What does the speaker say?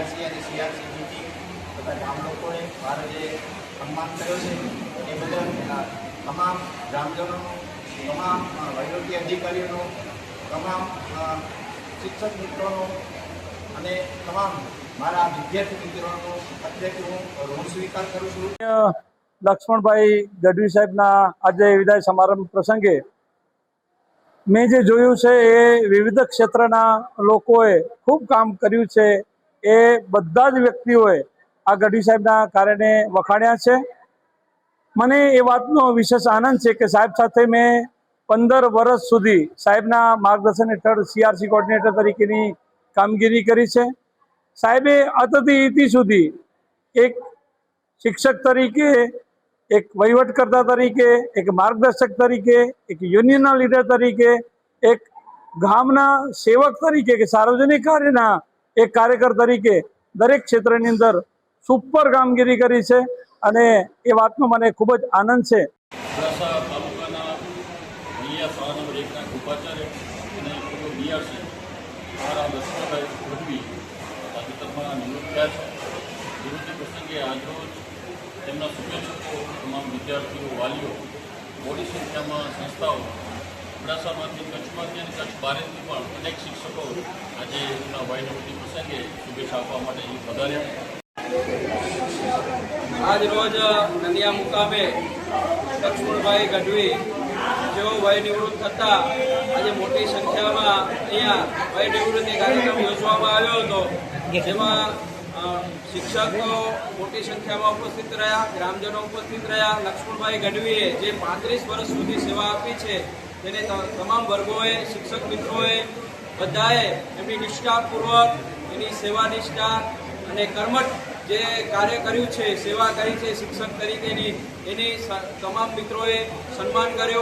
BRC અને CRC meeting બધા ગામ લોકોએ મારે જે સન્માન કર્યો છે એ બદલ તમામ ગ્રામજનોનો, તમામ વહીવટી અધિકારીઓનો, તમામ શિક્ષક મિત્રોનો અને તમામ મારા વિદ્યાર્થી મિત્રોનો અત્યારે હું ઋણ સ્વીકાર કરું છું. લક્ષ્મણભાઈ ગઢવી સાહેબના આજે વિદાય સમારંભ પ્રસંગે મેં જે જોયું છે એ વિવિધ ક્ષેત્રના લોકોએ ખૂબ કામ કર્યું છે. એ બધા જ વ્યક્તિઓએ આ ગઢવી સાહેબના કાર્યને વખાણ્યા છે. મને એ વાતનો વિશેષ આનંદ છે કે સાહેબ સાથે મેં 15 વર્ષ સુધી સાહેબના માર્ગદર્શન હેઠળ સીઆરસી કોર્ડિનેટર તરીકેની કામગીરી કરી છે. સાહેબે અતથી ઇતિ સુધી એક શિક્ષક તરીકે, એક વહીવટકર્તા તરીકે, એક માર્ગદર્શક તરીકે, એક યુનિયનના લીડર તરીકે, એક ગામના સેવક તરીકે કે સાર્વજનિક કાર્યના એક કાર્યકર તરીકે દરેક ક્ષેત્રની અંદર સુપર કામગીરી કરી છે અને એ વાતનો મને ખૂબ જ આનંદ છે. અબડાસા તાલુકાના વલિયા શાળા નંબર 1ના ઉપાચાર્ય અને પૂર્વ બીઆરસી મારા લક્ષ્મણભાઈ ગઢવી તાજેતરમાં નિવૃત્ત થયા છે. નિવૃત્તિ પ્રસંગે આજરોજ તેમના શુભેચ્છકો, તમામ વિદ્યાર્થીઓ, વાલીઓ, મોટી સંખ્યામાં સંસ્થાઓ, અબડાસામાંથી, કચ્છમાંથી અને કચ્છ બહારથી પણ અનેક શિક્ષકો આજે એમના વયનિવૃત્તિ પ્રસંગે શુભેચ્છા આપવા માટે અહીં પધાર્યા. આજ રોજ નલિયા મુકામે લક્ષ્મણભાઈ ગઢવી જેઓ વયનિવૃત્ત થતા આજે મોટી સંખ્યામાં અહીંયા વયનિવૃત્તિ કાર્યક્રમ યોજવામાં આવ્યો હતો, જેમાં શિક્ષકો મોટી સંખ્યામાં ઉપસ્થિત રહ્યા, ગ્રામજનો ઉપસ્થિત રહ્યા. લક્ષ્મણભાઈ ગઢવીએ જે 35 વર્ષ સુધી સેવા આપી છે તેને તમામ વર્ગોએ, શિક્ષક મિત્રોએ બધાએ એમની નિષ્ઠાપૂર્વક એની સેવા નિષ્ઠા અને કર્મઠ જે કાર્ય કર્યું છે, સેવા કરી છે શિક્ષક તરીકેની, એની તમામ મિત્રોએ સન્માન કર્યો.